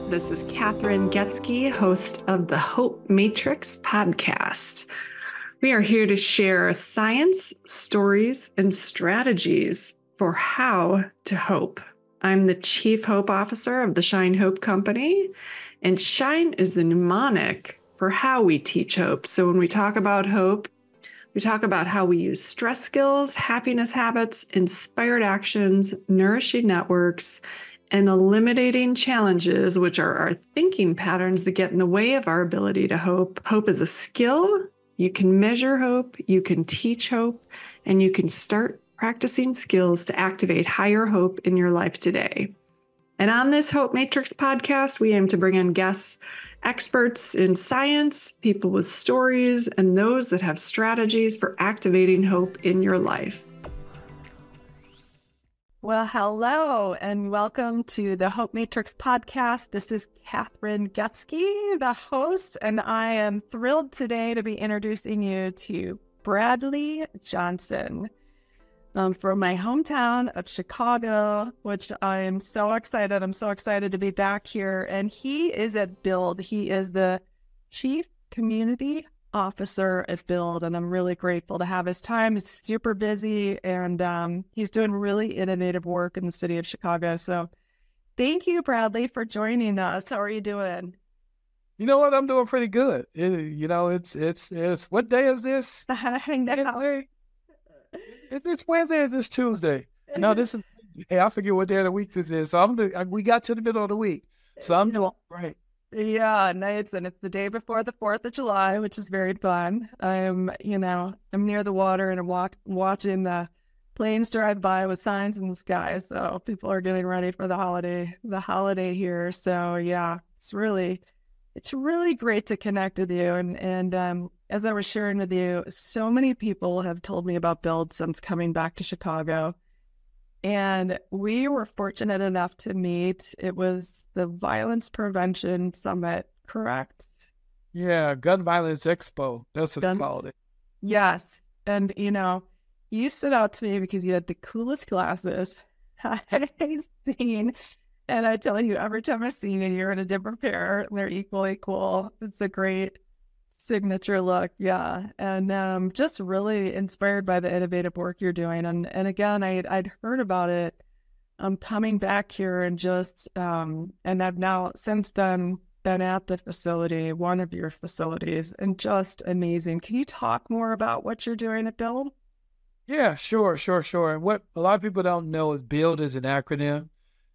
This is Kathryn Goetzke, host of the Hope Matrix podcast. We are here to share science, stories, and strategies for how to hope. I'm the Chief Hope Officer of the Shine Hope Company, and Shine is the mnemonic for how we teach hope. So when we talk about hope, we talk about how we use stress skills, happiness habits, inspired actions, nourishing networks, and eliminating challenges, which are our thinking patterns that get in the way of our ability to hope. Hope is a skill. You can measure hope, you can teach hope, and you can start practicing skills to activate higher hope in your life today. And on this Hope Matrix podcast, we aim to bring in guests, experts in science, people with stories, and those that have strategies for activating hope in your life. Well, hello, and welcome to the Hope Matrix podcast. This is Kathryn Goetzke, the host, and I am thrilled today to be introducing you to Bradley Johnson from my hometown of Chicago, which I am so excited. I'm so excited to be back here. And he is at Build. He is the Chief Community Officer at Build, and I'm really grateful to have his time. He's super busy, and he's doing really innovative work in the city of Chicago. So thank you, Bradley, for joining us. How are you doing? You know what? I'm doing pretty good. It's what day is this? I know. It's Wednesday. It's Tuesday. No, this is. Hey, I forget what day of the week this is. So we got to the middle of the week, so I'm doing great. Yeah, nice. And it's the day before the 4th of July, which is very fun. I'm near the water and I'm watching the planes drive by with signs in the sky. So people are getting ready for the holiday here. So yeah, it's really great to connect with you. And as I was sharing with you, so many people have told me about Build since coming back to Chicago. And we were fortunate enough to meet. It was the Violence Prevention Summit, correct? Yeah, Gun Violence Expo. That's what they called it. Yes. And, you stood out to me because you had the coolest glasses I've seen. And I tell you, every time I see you, you're in a different pair. They're equally cool. It's a great signature look, yeah, and just really inspired by the innovative work you're doing. And again, I'd heard about it. I'm coming back here and and I've now since then been at the facility, one of your facilities, and just amazing. Can you talk more about what you're doing at Build? Yeah, sure. And what a lot of people don't know is BUILD is an acronym.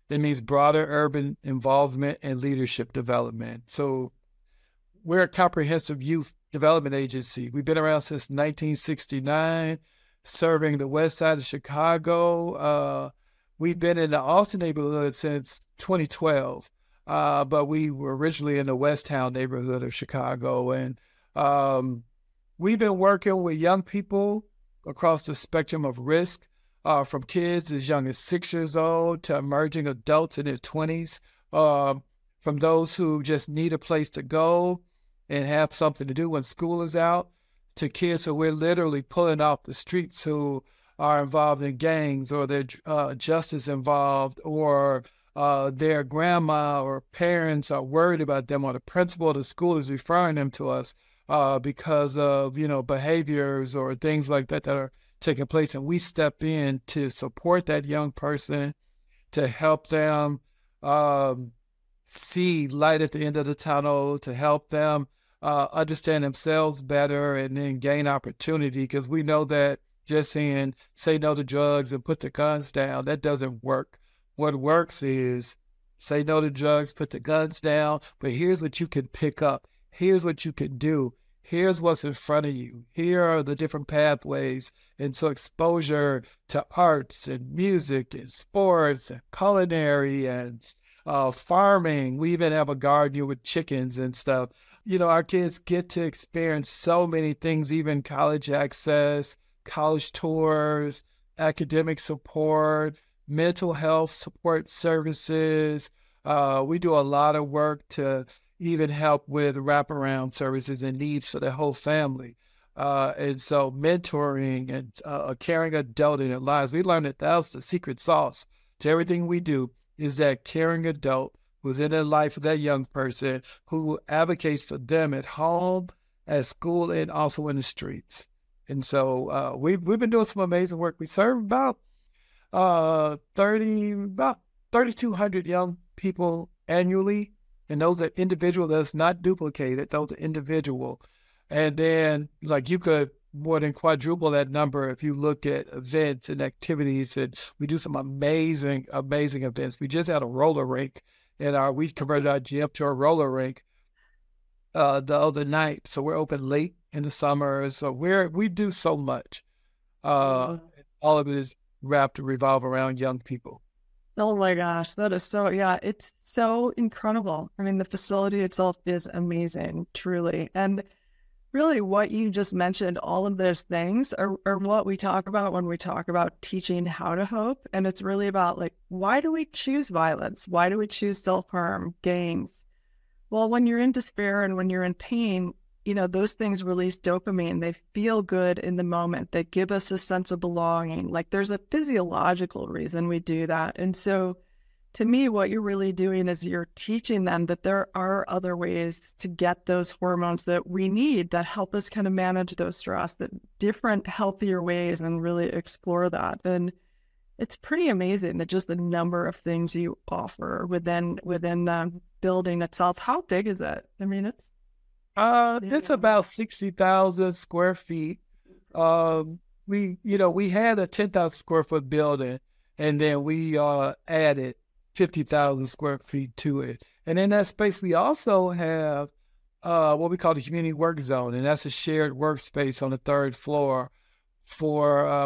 It means Broader Urban Involvement and Leadership Development. So we're a comprehensive youth development agency. We've been around since 1969, serving the west side of Chicago. We've been in the Austin neighborhood since 2012, but we were originally in the West Town neighborhood of Chicago. And we've been working with young people across the spectrum of risk, from kids as young as 6 years old to emerging adults in their 20s, from those who just need a place to go and have something to do when school is out, to kids who we're literally pulling off the streets who are involved in gangs, or they're justice involved, or their grandma or parents are worried about them, or the principal of the school is referring them to us because of, behaviors or things like that are taking place. And we step in to support that young person, to help them see light at the end of the tunnel, to help them understand themselves better, and then gain opportunity, because we know that just saying say no to drugs and put the guns down, that doesn't work. What works is say no to drugs, put the guns down, but here's what you can pick up. Here's what you can do. Here's what's in front of you. Here are the different pathways. And so exposure to arts and music and sports and culinary and farming. We even have a garden with chickens and stuff. Our kids get to experience so many things, even college access, college tours, academic support, mental health support services. We do a lot of work to even help with wraparound services and needs for the whole family. And so mentoring and a caring adult in their lives, we learned that that's the secret sauce to everything we do, is that caring adult who's in the life of that young person, who advocates for them at home, at school, and also in the streets. And so we've been doing some amazing work. We serve about 3,200 young people annually, and those are individual. That's not duplicated. Those are individual. And then, like, you could more than quadruple that number if you look at events and activities. And we do some amazing, amazing events. We just had a roller rink, and we converted our gym to a roller rink the other night. So we're open late in the summer. So we do so much. All of it is wrapped to revolve around young people. Oh my gosh, that is it's so incredible. I mean, the facility itself is amazing, truly. And really what you just mentioned, all of those things are what we talk about when we talk about teaching how to hope. And it's really about, like, why do we choose violence? Why do we choose self-harm, gangs? Well, when you're in despair and when you're in pain, those things release dopamine. They feel good in the moment. They give us a sense of belonging. Like, there's a physiological reason we do that. And so to me, what you're really doing is you're teaching them that there are other ways to get those hormones that we need that help us kind of manage those stress, that different healthier ways, and really explore that. And it's pretty amazing that just the number of things you offer within the building itself. How big is it? I mean, it's about 60,000 square feet. We had a 10,000 square foot building, and then we added 50,000 square feet to it. And in that space, we also have what we call the community work zone, and that's a shared workspace on the third floor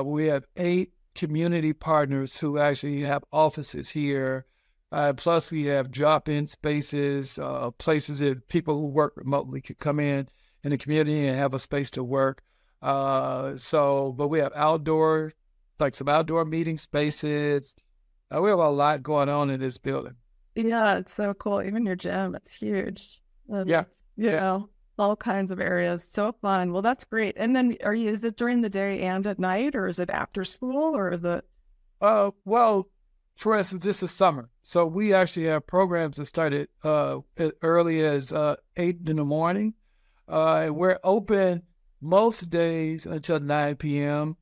we have 8 community partners who actually have offices here. Plus, we have drop-in spaces, places that people who work remotely could come in the community and have a space to work. But we have some outdoor meeting spaces. We have a lot going on in this building. Yeah, it's so cool. Even your gym, it's huge. All kinds of areas. So fun. Well, that's great. And then is it during the day and at night, or is it after school, or well, for instance, this is summer. So we actually have programs that started as early as 8 in the morning. And we're open most days until 9 p.m.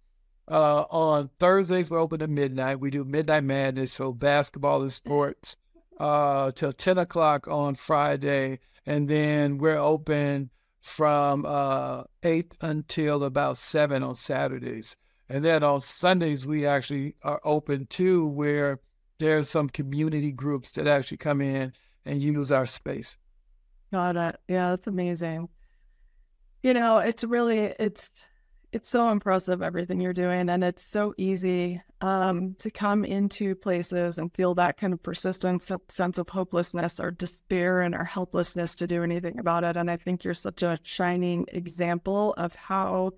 On Thursdays, we're open at midnight. We do Midnight Madness, so basketball and sports, till 10 o'clock on Friday. And then we're open from 8 until about 7 on Saturdays. And then on Sundays, we actually are open too, where there's some community groups that actually come in and use our space. Got it. Yeah, that's amazing. It's so impressive, everything you're doing, and it's so easy to come into places and feel that kind of persistent sense of hopelessness or despair and our helplessness to do anything about it. And I think you're such a shining example of how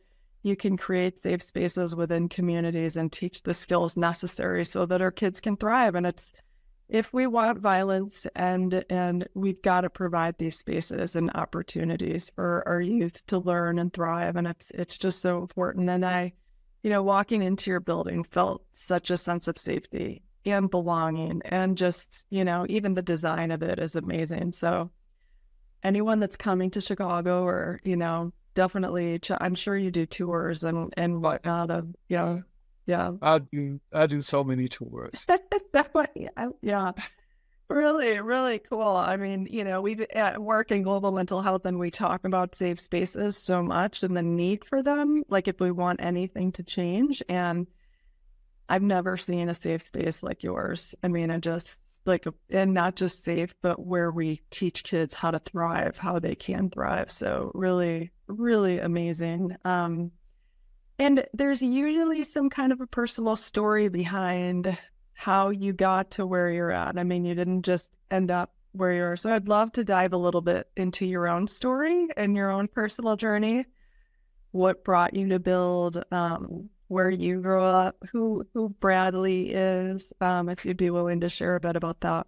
you can create safe spaces within communities and teach the skills necessary so that our kids can thrive. And if we want violence, and we've got to provide these spaces and opportunities for our youth to learn and thrive. And it's just so important. And I, walking into your building felt such a sense of safety and belonging, and just, even the design of it is amazing. So anyone that's coming to Chicago, or, definitely, I'm sure you do tours and whatnot. Yeah. I do so many tours. Yeah. Really, really cool. I mean, we work in global mental health, and we talk about safe spaces so much and the need for them, like if we want anything to change. And I've never seen a safe space like yours. I mean, and not just safe, but where we teach kids how to thrive, how they can thrive. So really, really amazing. And there's usually some kind of a personal story behind how you got to where you're at. I mean, you didn't just end up where you are. So I'd love to dive a little bit into your own story and your own personal journey. What brought you to build, where you grew up, who Bradley is, if you'd be willing to share a bit about that.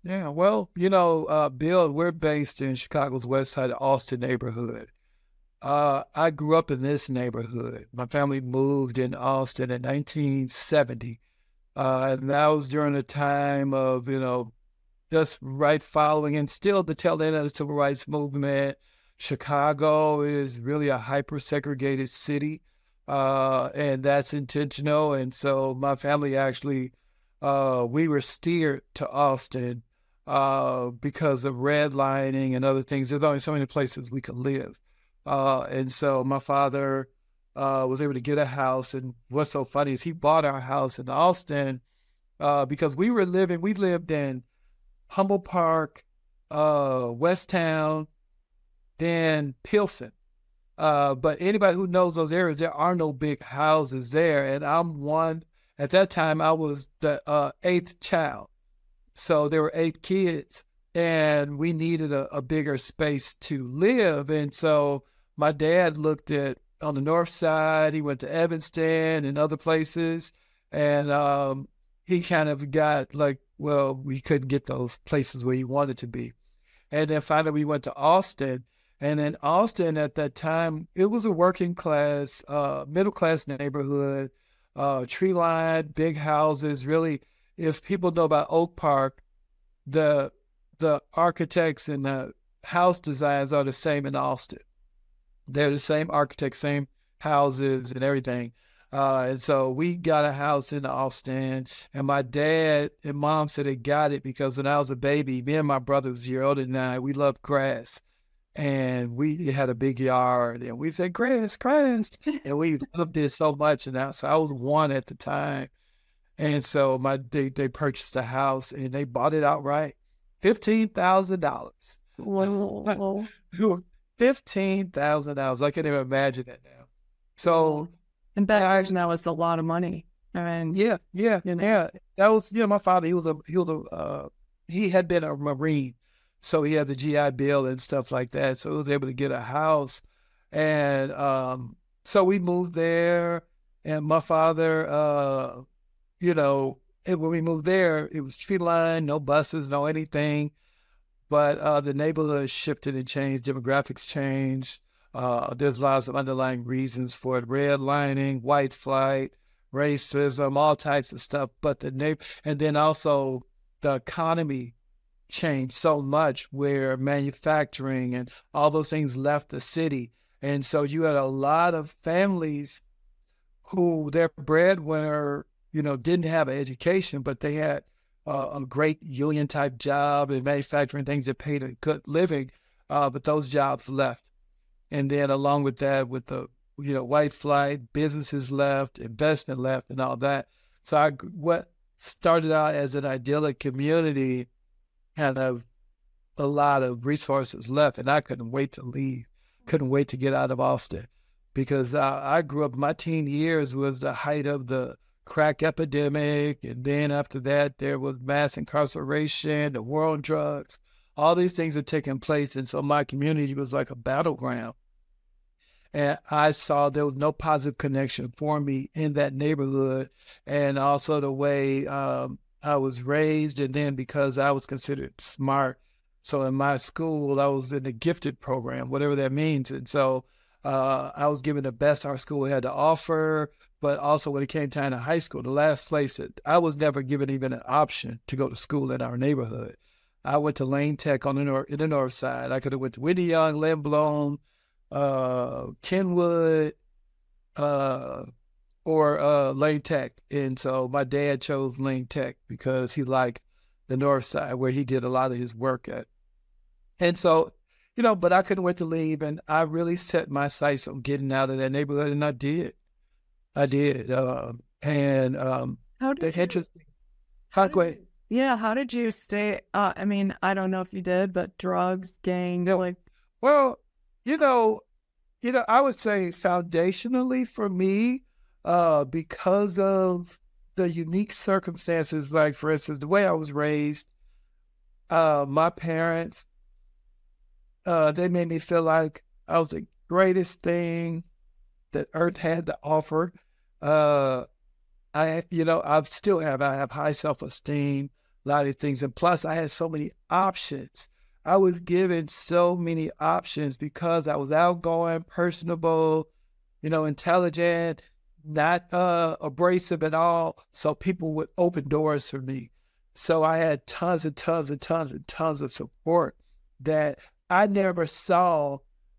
Yeah, well, Bill, we're based in Chicago's West Side of Austin neighborhood. I grew up in this neighborhood. My family moved in Austin in 1970. And that was during the time of, just right following and still the tail end of the civil rights movement. Chicago is really a hyper-segregated city, and that's intentional. And so my family actually, we were steered to Austin because of redlining and other things. There's only so many places we could live. And so my father was able to get a house. And what's so funny is he bought our house in Austin because we lived in Humboldt Park, West Town, then Pilsen. But anybody who knows those areas, there are no big houses there. And at that time, I was the eighth child. So there were 8 kids, and we needed a bigger space to live. And so my dad looked at on the north side, he went to Evanston and other places, and he kind of got like, well, we couldn't get those places where he wanted to be. And then finally we went to Austin. And in Austin at that time, it was a working class, middle class neighborhood, tree-lined, big houses. Really, if people know about Oak Park, the architects and the house designs are the same in Austin. They're the same architects, same houses and everything. And so we got a house in Austin, and my dad and mom said they got it because when I was a baby, me and my brother was a year older than I, we loved grass. And we had a big yard, and we said, grass, and we loved it so much. And so I was 1 at the time. And so they purchased a house, and they bought it outright. $15,000. Whoa. $15,000. I can't even imagine that now. So, and back then that was a lot of money. I mean, yeah. That was, my father. He had been a Marine, so he had the GI Bill and stuff like that. So he was able to get a house, and so we moved there. And my father, and when we moved there, it was tree line, no buses, no anything. But the neighborhood shifted and changed, demographics changed. There's lots of underlying reasons for it: redlining, white flight, racism, all types of stuff. But and then also the economy changed so much, where manufacturing and all those things left the city. And so you had a lot of families who their breadwinner, didn't have an education, but they had a great union type job and manufacturing things that paid a good living, but those jobs left. And then along with that, with the white flight, businesses left, investment left, and all that. So what started out as an idyllic community had a lot of resources left, and I couldn't wait to leave. Couldn't wait to get out of Austin, because I grew up. My teen years was the height of the crack epidemic, and then after that there was mass incarceration, the war on drugs, all these things are taking place. And so my community was like a battleground, and I saw there was no positive connection for me in that neighborhood. And also the way I was raised, and then because I was considered smart, so in my school I was in the gifted program, whatever that means. And so I was given the best our school had to offer. But also when it came time to high school, the last place that I was never given even an option to go to school in our neighborhood. I went to Lane Tech in the north side. I could have went to Whitney Young, Lindblom, Kenwood, or Lane Tech. And so my dad chose Lane Tech because he liked the north side where he did a lot of his work at. And so, but I couldn't wait to leave, and I really set my sights on getting out of that neighborhood, and I did. How did how did you stay? I mean, I don't know if you did, but drugs, gang, like. Well, I would say foundationally for me, because of the unique circumstances, like for instance, the way I was raised, my parents, they made me feel like I was the greatest thing that Earth had to offer. I have high self-esteem, a lot of things. And plus I had so many options. I was given so many options because I was outgoing, personable, intelligent, not abrasive at all. So people would open doors for me. So I had tons and tons and tons and tons of support that I never saw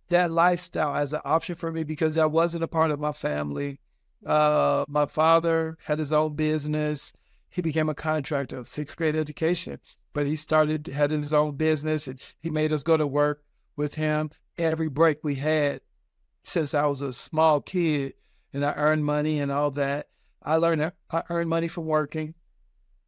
that lifestyle as an option for me because that wasn't a part of my family. My father had his own business. He became a contractor of sixth grade education, but he had his own business, and he made us go to work with him every break we had since I was a small kid, and I earned money and all that. I earned money from working.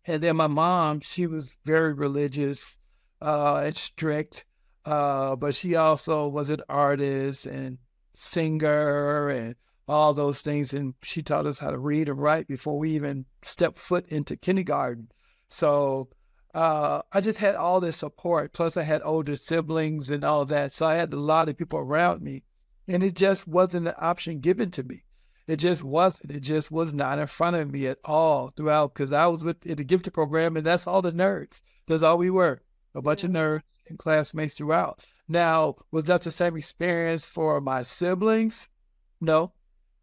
And then my mom, she was very religious and strict, but she also was an artist and singer and all those things. And she taught us how to read and write before we even stepped foot into kindergarten. So I just had all this support. Plus, I had older siblings and all that. So I had a lot of people around me. And it just wasn't an option given to me. It just wasn't. It just was not in front of me at all throughout because I was in the gifted program, and that's all the nerds. That's all we were, a bunch of nerds and classmates throughout. Now, was that the same experience for my siblings? No,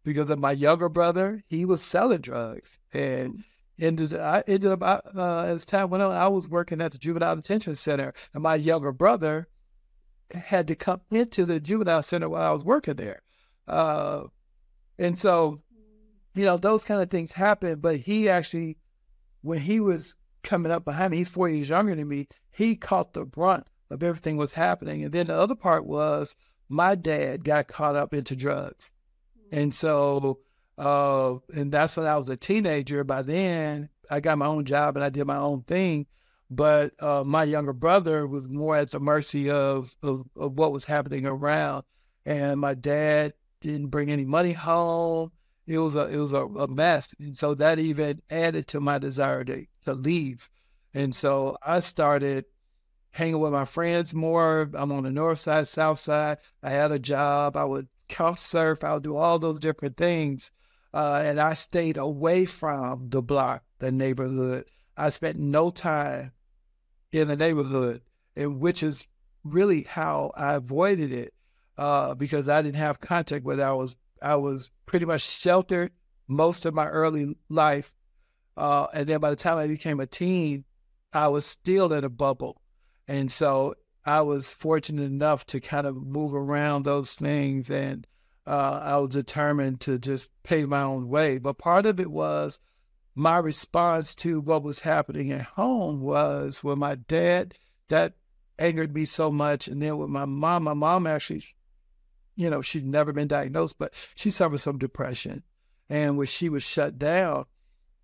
because of my younger brother, he was selling drugs. And I ended up, as time went on, I was working at the juvenile detention center, and my younger brother had to come into the juvenile center while I was working there. And so, those kind of things happen. But he actually, when he was coming up behind me, he's 4 years younger than me, he caught the brunt of everything was happening. And then the other part was my dad got caught up into drugs. And so, and that's when I was a teenager. By then, I got my own job and I did my own thing. But my younger brother was more at the mercy of what was happening around. And my dad didn't bring any money home. It was a mess. And so that even added to my desire to leave. And so I started hanging with my friends more. I'm on the north side, south side. I had a job. I would couch surf. I would do all those different things. And I stayed away from the block, the neighborhood. I spent no time in the neighborhood, and which is really how I avoided it. Because I didn't have contact with it. I was pretty much sheltered most of my early life. And then by the time I became a teen, I was still in a bubble. And so I was fortunate enough to kind of move around those things. And I was determined to just pave my own way. But part of it was my response to what was happening at home was when my dad, that angered me so much. And then with my mom actually, she's never been diagnosed, but she suffered some depression. And when she was shut down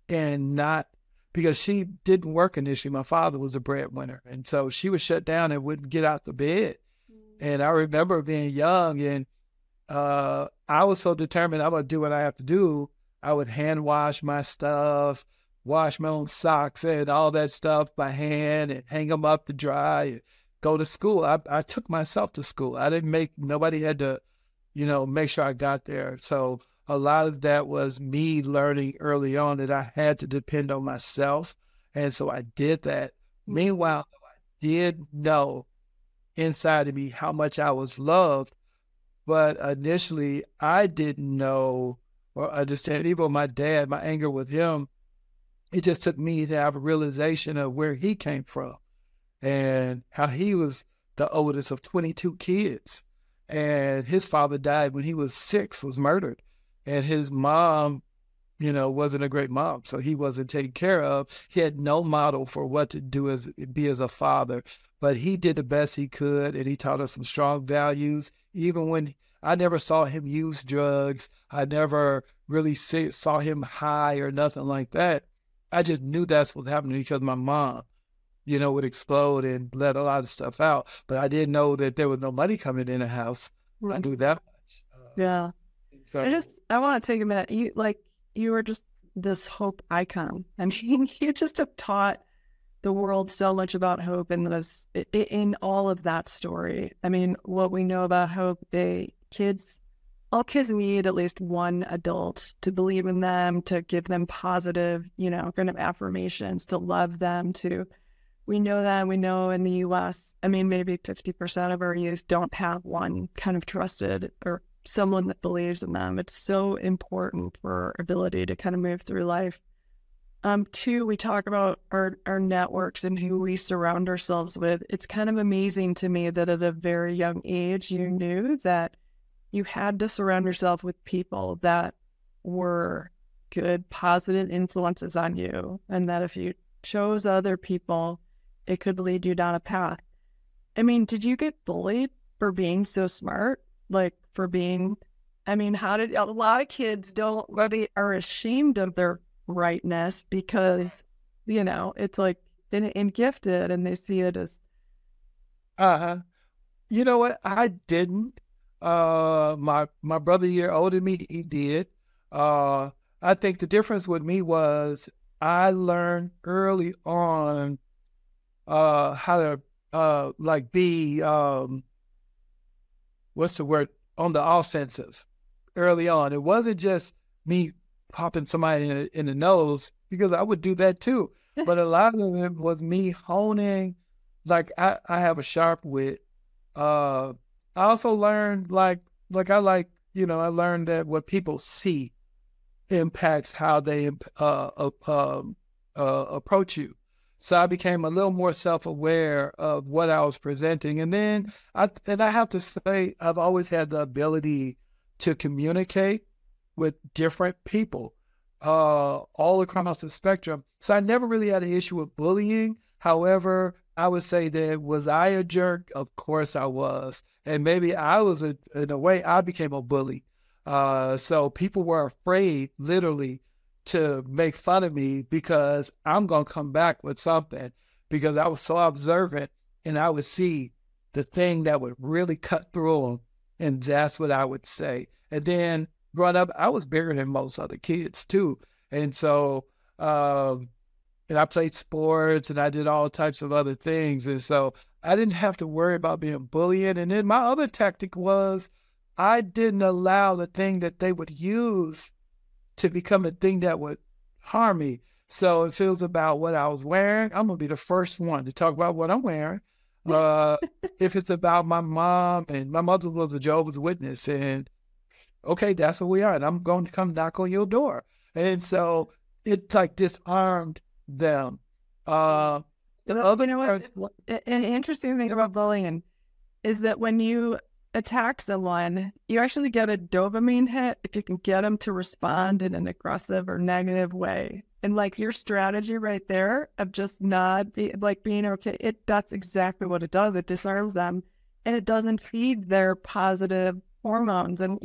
and not, because she didn't work initially, my father was a breadwinner. And so she was shut down and wouldn't get out the bed. And I remember being young and I was so determined I'm going to do what I have to do. I would hand wash my stuff, wash my own socks and all that stuff by hand and hang them up to dry and go to school. I took myself to school. Nobody had to, make sure I got there. So a lot of that was me learning early on that I had to depend on myself. And so I did that. Meanwhile, I did know inside of me how much I was loved, but initially I didn't know or understand. Even my dad, my anger with him, it just took me to have a realization of where he came from and how he was the oldest of 22 kids. And his father died when he was 6, was murdered. And his mom, wasn't a great mom. So he wasn't taken care of. He had no model for what to do be as a father. But he did the best he could, and he taught us some strong values. Even when I never saw him use drugs, I never really saw him high or nothing like that. I just knew that's what happened because my mom, would explode and let a lot of stuff out. But I didn't know that there was no money coming in the house. I knew that much. Yeah. So I want to take a minute. You were just this hope icon. I mean, you just have taught the world so much about hope in all of that story. I mean, what we know about hope, all kids need at least one adult to believe in them, to give them positive, kind of affirmations, to love them, we know in the U.S., I mean, maybe 50% of our youth don't have one kind of trusted or someone that believes in them. It's so important for our ability to kind of move through life. Two, we talk about our networks and who we surround ourselves with. It's kind of amazing to me that at a very young age, you knew that you had to surround yourself with people that were good, positive influences on you, and that if you chose other people, it could lead you down a path. I mean, did you get bullied for being so smart? Like for being, I mean, a lot of kids they are ashamed of their rightness because, it's like and gifted and they see it as. You know what? I didn't. My brother a year older than me, he did. I think the difference with me was I learned early on how to be what's the word, on the offensive early on. It wasn't just me popping somebody in the nose, because I would do that too. But a lot of it was me honing, like I have a sharp wit. I also learned I learned that what people see impacts how they approach you. So I became a little more self-aware of what I was presenting. And then I have to say, I've always had the ability to communicate with different people all across the spectrum. So I never really had an issue with bullying. However, I would say that, was I a jerk? Of course I was. And maybe I was, in a way, I became a bully. So people were afraid, literally, to make fun of me because I'm going to come back with something, because I was so observant and I would see the thing that would really cut through them. And that's what I would say. And then growing up, I was bigger than most other kids too. And so, and I played sports and I did all types of other things. And so I didn't have to worry about being bullied. And then my other tactic was I didn't allow the thing that they would use to become a thing that would harm me. So if it was about what I was wearing, I'm going to be the first one to talk about what I'm wearing. If it's about my mom, and my mother was a Jehovah's Witness, and okay, that's what we are, and I'm going to come knock on your door. And so it like disarmed them. An interesting thing about bullying is that when you attack someone, you actually get a dopamine hit if you can get them to respond in an aggressive or negative way. And like your strategy right there of just not being okay, that's exactly what it does. It disarms them, and it doesn't feed their positive hormones. And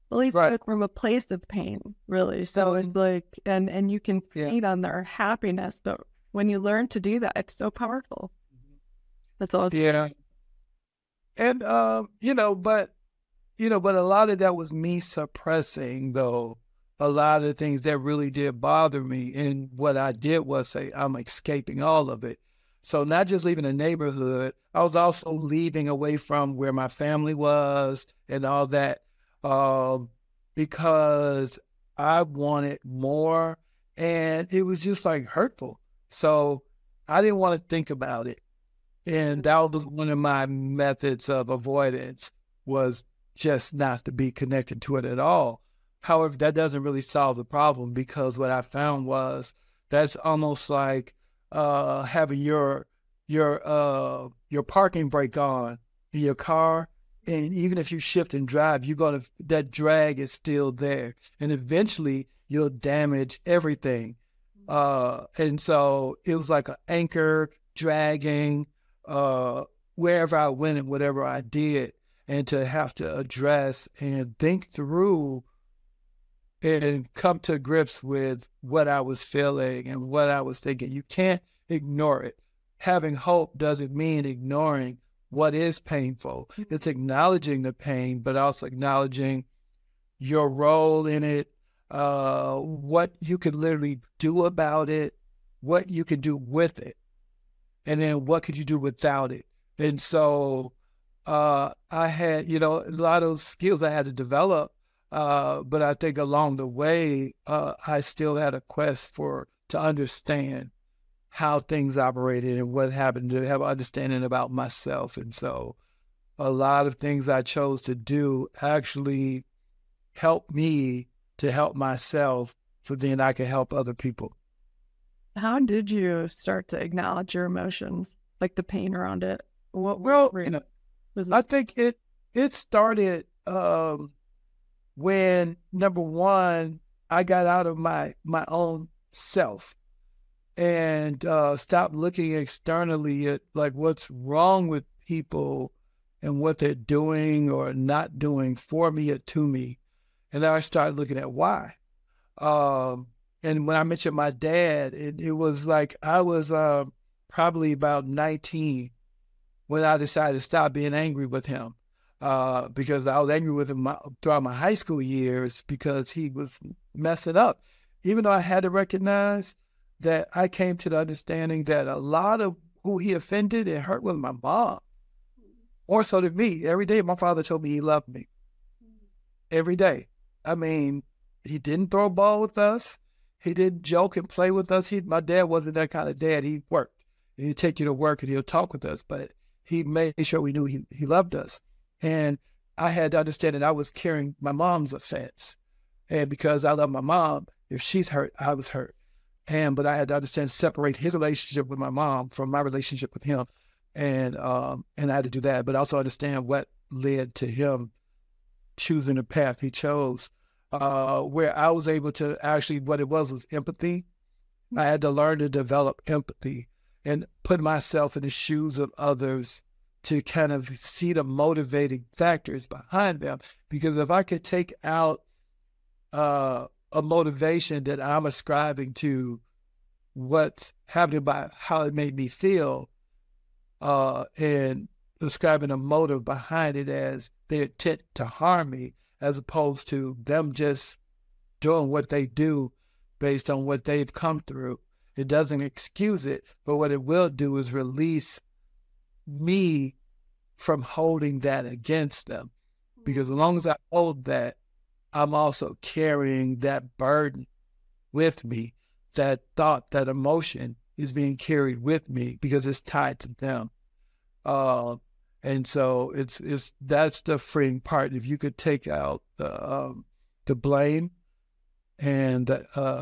bullies come from a place of pain, really. So it's like, and you can feed on their happiness, but when you learn to do that, it's so powerful. That's all. Yeah. And, but a lot of that was me suppressing, though, a lot of the things that really did bother me. And what I did was say, I'm escaping all of it. So not just leaving the neighborhood, I was also leaving away from where my family was and all that, because I wanted more, and it was just like hurtful. So I didn't want to think about it. And that was one of my methods of avoidance, was just not to be connected to it at all. However, that doesn't really solve the problem, because what I found was that's almost like having your parking brake on in your car, and even if you shift and drive, that drag is still there, and eventually you'll damage everything. And so it was like an anchor dragging wherever I went and whatever I did, and to have to address and think through and come to grips with what I was feeling and what I was thinking. You can't ignore it. Having hope doesn't mean ignoring what is painful. It's acknowledging the pain, but also acknowledging your role in it, what you can literally do about it, what you can do with it, and then what could you do without it. And so I had, a lot of those skills I had to develop, but I think along the way, I still had a quest to understand how things operated and what happened, to have an understanding about myself. And so a lot of things I chose to do actually helped me to help myself, so then I can help other people. how did you start to acknowledge your emotions, like the pain around it? Well, Was I it? think it started when, number one, I got out of my own self and stopped looking externally at like what's wrong with people and what they're doing or not doing for me or to me. And then I started looking at why. And when I mentioned my dad, it was like I was probably about 19 when I decided to stop being angry with him. Because I was angry with him throughout my high school years because he was messing up. Even though I had to recognize that, I came to the understanding that a lot of who he offended and hurt was my mom, more so than me. Every day my father told me he loved me. Every day. I mean, he didn't throw a ball with us. He didn't joke and play with us. My dad wasn't that kind of dad. He worked. He'd take you to work and he'll talk with us, but he made sure we knew he loved us. And I had to understand that I was carrying my mom's offense. And because I love my mom, if she's hurt, I was hurt. But I had to understand, separate his relationship with my mom from my relationship with him. And I had to do that, but also understand what led to him choosing the path he chose, where I was able to actually, what it was empathy. I had to learn to develop empathy and put myself in the shoes of others to kind of see the motivating factors behind them. Because if I could take out a motivation that I'm ascribing to what's happening by how it made me feel, and ascribing a motive behind it as their intent to harm me, as opposed to them just doing what they do based on what they've come through. It doesn't excuse it, but what it will do is release me from holding that against them. Because as long as I hold that, I'm also carrying that burden with me. That thought, that emotion is being carried with me because it's tied to them. And so that's the freeing part. If you could take out the blame and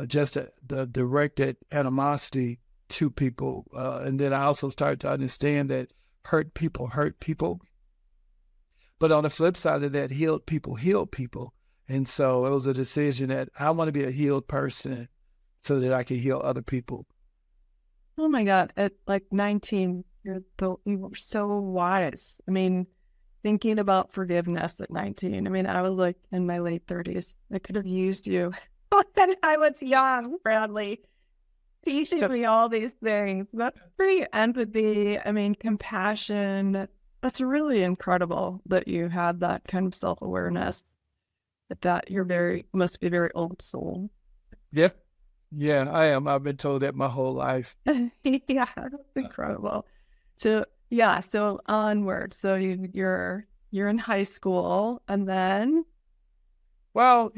just the directed animosity to people, and then I also started to understand that hurt people. But on the flip side of that, healed people heal people. And so it was a decision that I want to be a healed person so that I can heal other people. Oh my God. At like 19, you were so wise. I mean, thinking about forgiveness at 19. I mean, I was like in my late 30s. I could have used you when I was young, Bradley, teaching me all these things. That's free empathy. I mean, compassion. That's really incredible that you had that kind of self-awareness, that you're must be very old soul. Yeah. Yeah, I am. I've been told that my whole life. Yeah, that's incredible. So onward. So you're in high school, and then? Well,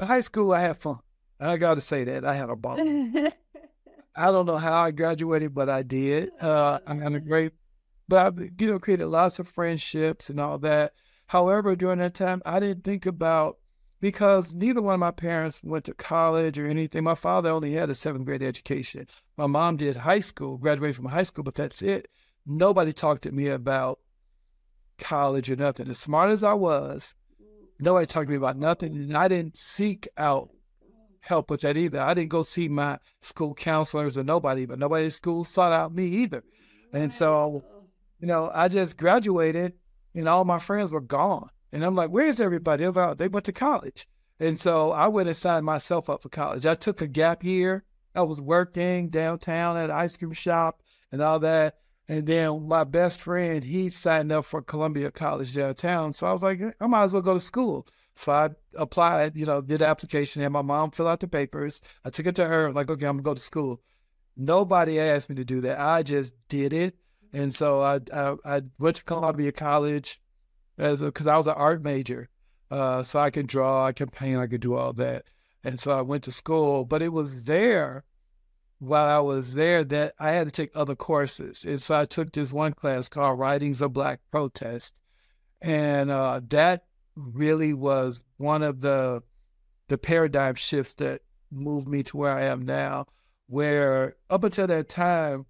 high school, I had fun. I got to say that. I had a ball. I don't know how I graduated, but I did. I had a great, but I, created lots of friendships and all that. However, during that time, I didn't think about, because neither one of my parents went to college or anything. My father only had a 7th grade education. My mom did high school, graduated from high school, but that's it. Nobody talked to me about college or nothing. As smart as I was, nobody talked to me about nothing. And I didn't seek out help with that either. I didn't go see my school counselors or nobody, but nobody at school sought out me either. And so, I just graduated and all my friends were gone. And I'm like, where's everybody? They went to college. And so I went and signed myself up for college. I took a gap year. I was working downtown at an ice cream shop and all that. And then my best friend, he signed up for Columbia College downtown. So I was like, I might as well go to school. So I applied, did the application, had my mom fill out the papers. I took it to her. I'm like, okay, I'm going to go to school. Nobody asked me to do that. I just did it. And so I went to Columbia College because I was an art major. So I could draw, I could paint, I could do all that. And so I went to school. But it was there, while I was there, that I had to take other courses. And so I took this one class called Writings of Black Protest. And that really was one of the paradigm shifts that moved me to where I am now, where up until that time,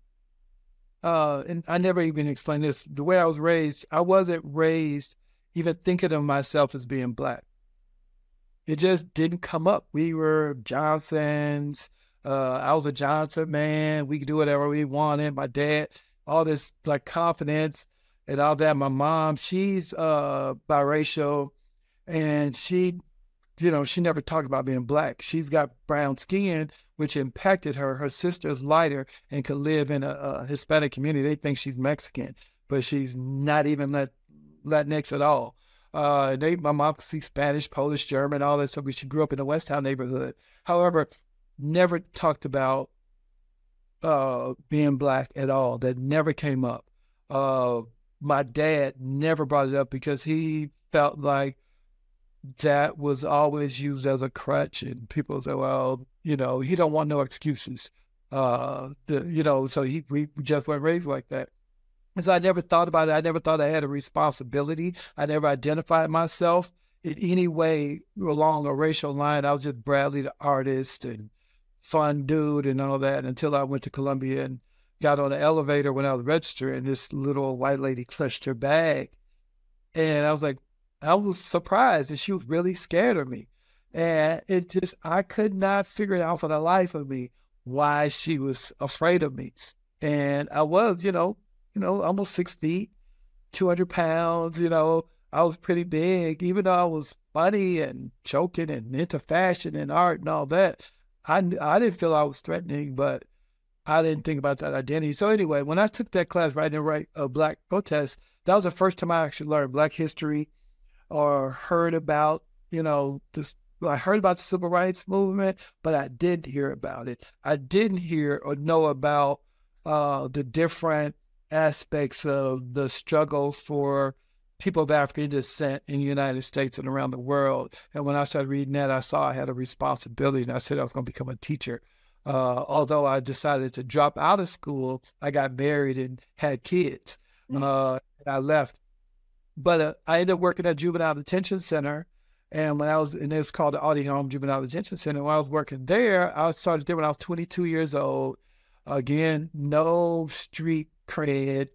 and I never even explained this, the way I was raised, I wasn't raised even thinking of myself as being Black. It just didn't come up. We were Johnsons. I was a Johnson man. We could do whatever we wanted. My dad, all this like confidence and all that. My mom, she's biracial, and she never talked about being Black. She's got brown skin, which impacted her. Her sister is lighter and could live in a Hispanic community. They think she's Mexican, but she's not even Latinx at all. My mom speaks Spanish, Polish, German, all that stuff. She grew up in the West Town neighborhood. However, never talked about being Black at all. That never came up. My dad never brought it up because he felt like that was always used as a crutch, and people say, well, he don't want no excuses. So we just weren't raised like that. And so I never thought about it. I never thought I had a responsibility. I never identified myself in any way along a racial line. I was just Bradley the artist and fun dude and all that until I went to Columbia and got on the elevator when I was registering. This little white lady clutched her bag. And I was surprised, and she was really scared of me. And I could not figure it out for the life of me why she was afraid of me. And I was, almost 6 feet, 200 pounds, I was pretty big. Even though I was funny and joking and into fashion and art and all that, I didn't feel I was threatening, but I didn't think about that identity. So anyway, when I took that class, Writing and Write Black Protest, that was the first time I actually learned Black history or heard about, this. I heard about the civil rights movement, but I didn't hear about it. I didn't hear or know about the different aspects of the struggle for people of African descent in the United States and around the world. And when I started reading that, I saw I had a responsibility, and I said I was going to become a teacher. Although I decided to drop out of school, I got married and had kids. And I left. But I ended up working at Juvenile Detention Center. And it's called the Audie Home Juvenile Detention Center. When I was working there, I started there when I was 22 years old. Again, no street cred.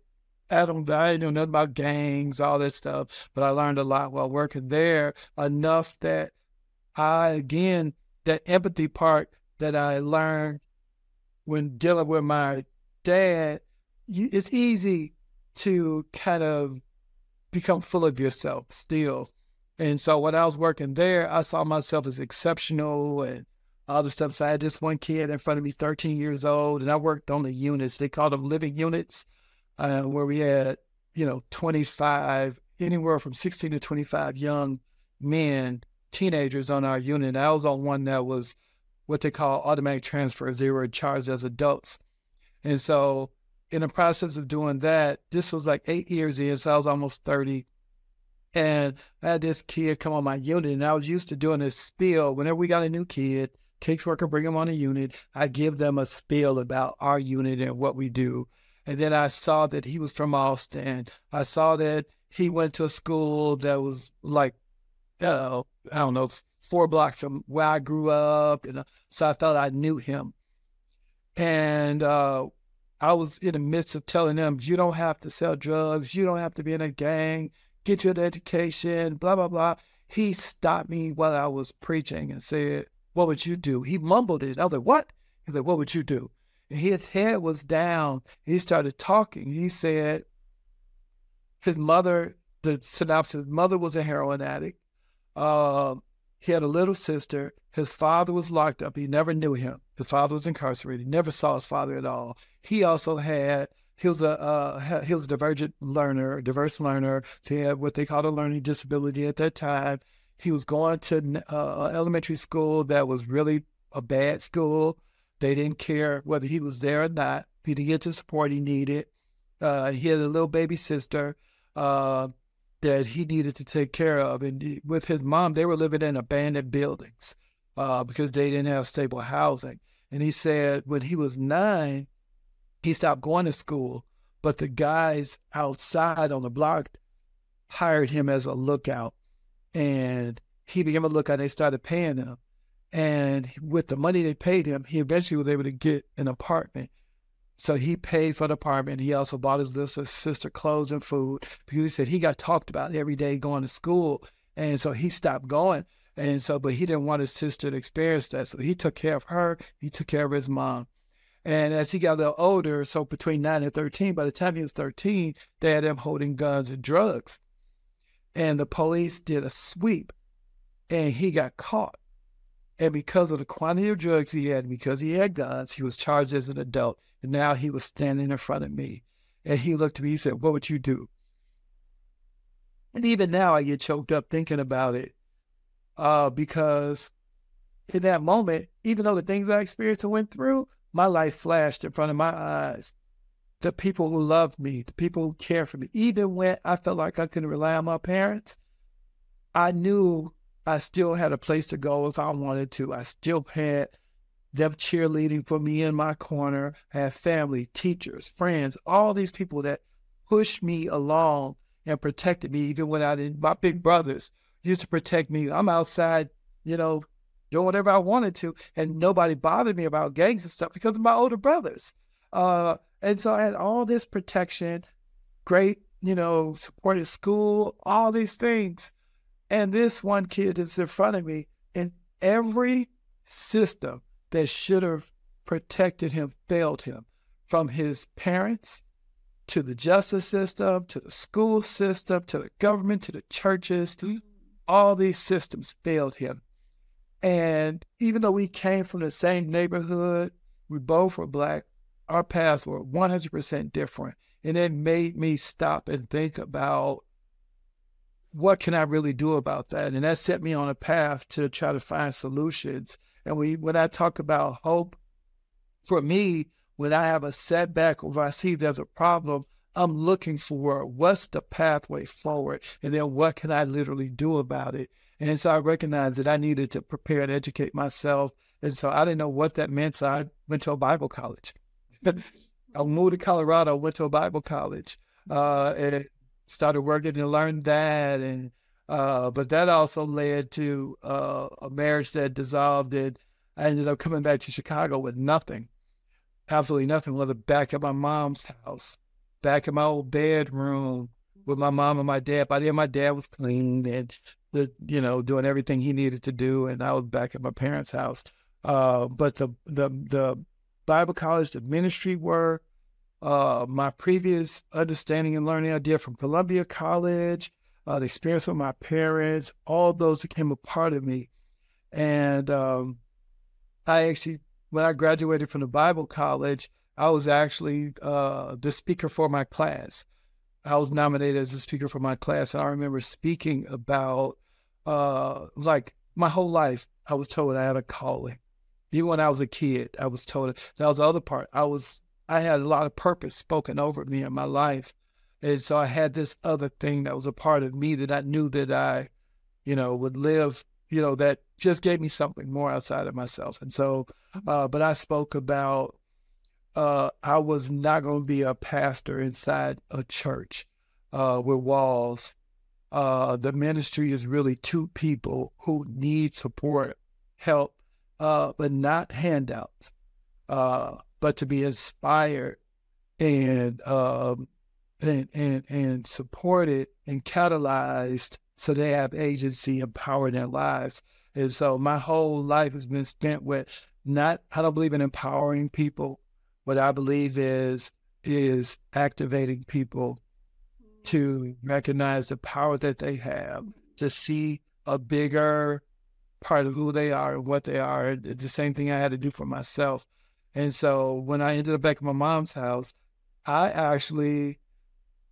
I didn't know nothing about gangs, all that stuff. But I learned a lot while working there, enough that that empathy part that I learned when dealing with my dad, it's easy to kind of become full of yourself still. And so when I was working there, I saw myself as exceptional and all the stuff. So I had this one kid in front of me, 13 years old, and I worked on the units. They called them living units, where we had, 25, anywhere from 16 to 25 young men, teenagers on our unit. I was on one that was what they call automatic transfers. They were charged as adults. And so in the process of doing that, this was like 8 years in, so I was almost 30. And I had this kid come on my unit, and I was used to doing this spiel. Whenever we got a new kid, caseworker bring them on a unit, I give them a spiel about our unit and what we do. And then I saw that he was from Austin. I saw that he went to a school that was like, I don't know, 4 blocks from where I grew up. So I felt I knew him. And I was in the midst of telling them, you don't have to sell drugs. You don't have to be in a gang. Get you an education, blah, blah, blah. He stopped me while I was preaching and said, what would you do? He mumbled it. I was like, what? He's like, what would you do? And his head was down. He started talking. He said his mother, the synopsis, mother was a heroin addict. He had a little sister. His father was locked up. He never knew him. His father was incarcerated. He never saw his father at all. He also he was a diverse learner. So he had what they called a learning disability at that time. He was going to elementary school that was really a bad school. They didn't care whether he was there or not. He didn't get the support he needed. He had a little baby sister that he needed to take care of. And with his mom, they were living in abandoned buildings because they didn't have stable housing. And he said when he was 9, he stopped going to school, but the guys outside on the block hired him as a lookout. And he became a lookout. They started paying him. And with the money they paid him, he eventually was able to get an apartment. So he paid for the apartment. He also bought his little sister clothes and food because he said he got talked about every day going to school. And so he stopped going. And so, but he didn't want his sister to experience that. So he took care of her. He took care of his mom. And as he got a little older, so between 9 and 13, by the time he was 13, they had him holding guns and drugs. And the police did a sweep and he got caught. And because of the quantity of drugs he had, because he had guns, he was charged as an adult. And now he was standing in front of me. And he looked at me, he said, "What would you do?" And even now I get choked up thinking about it. Because in that moment, even though the things I experienced and went through, my life flashed in front of my eyes. The people who loved me, the people who cared for me, even when I felt like I couldn't rely on my parents, I knew I still had a place to go if I wanted to. I still had them cheerleading for me in my corner. I had family, teachers, friends, all these people that pushed me along and protected me even when I didn't. My big brothers used to protect me. I'm outside, doing whatever I wanted to, and nobody bothered me about gangs and stuff because of my older brothers. And so I had all this protection, great, supported school, all these things. And this one kid is in front of me, and every system that should have protected him failed him, from his parents to the justice system, to the school system, to the government, to the churches, to all these systems failed him. And even though we came from the same neighborhood, we both were Black, our paths were 100% different. And it made me stop and think about, what can I really do about that? And that set me on a path to try to find solutions. And when I talk about hope, for me, when I have a setback or if I see there's a problem, I'm looking for what's the pathway forward, and then what can I literally do about it? And so I recognized that I needed to prepare and educate myself. And so I didn't know what that meant, so I went to a Bible college. I moved to Colorado, went to a Bible college, and started working and learned that. And but that also led to a marriage that dissolved, and I ended up coming back to Chicago with nothing, absolutely nothing, was back at my mom's house, back in my old bedroom with my mom and my dad. By then, my dad was clean and, doing everything he needed to do, and I was back at my parents' house. But the Bible college, the ministry work, my previous understanding and learning I did from Columbia College, the experience with my parents, all those became a part of me. And I actually, when I graduated from the Bible college, I was actually the speaker for my class. I was nominated as the speaker for my class. And I remember speaking about, like my whole life, I was told I had a calling. Even when I was a kid, I was told that was the other part. I had a lot of purpose spoken over me in my life. And so I had this other thing that was a part of me that I knew that I, would live, that just gave me something more outside of myself. And so, but I spoke about, I was not going to be a pastor inside a church with walls. The ministry is really two people who need support, help, but not handouts, but to be inspired and supported and catalyzed so they have agency and power in their lives. And so my whole life has been spent with I don't believe in empowering people. What I believe is activating people to recognize the power that they have, to see a bigger part of who they are and what they are. The same thing I had to do for myself. And so when I ended up back at my mom's house, I actually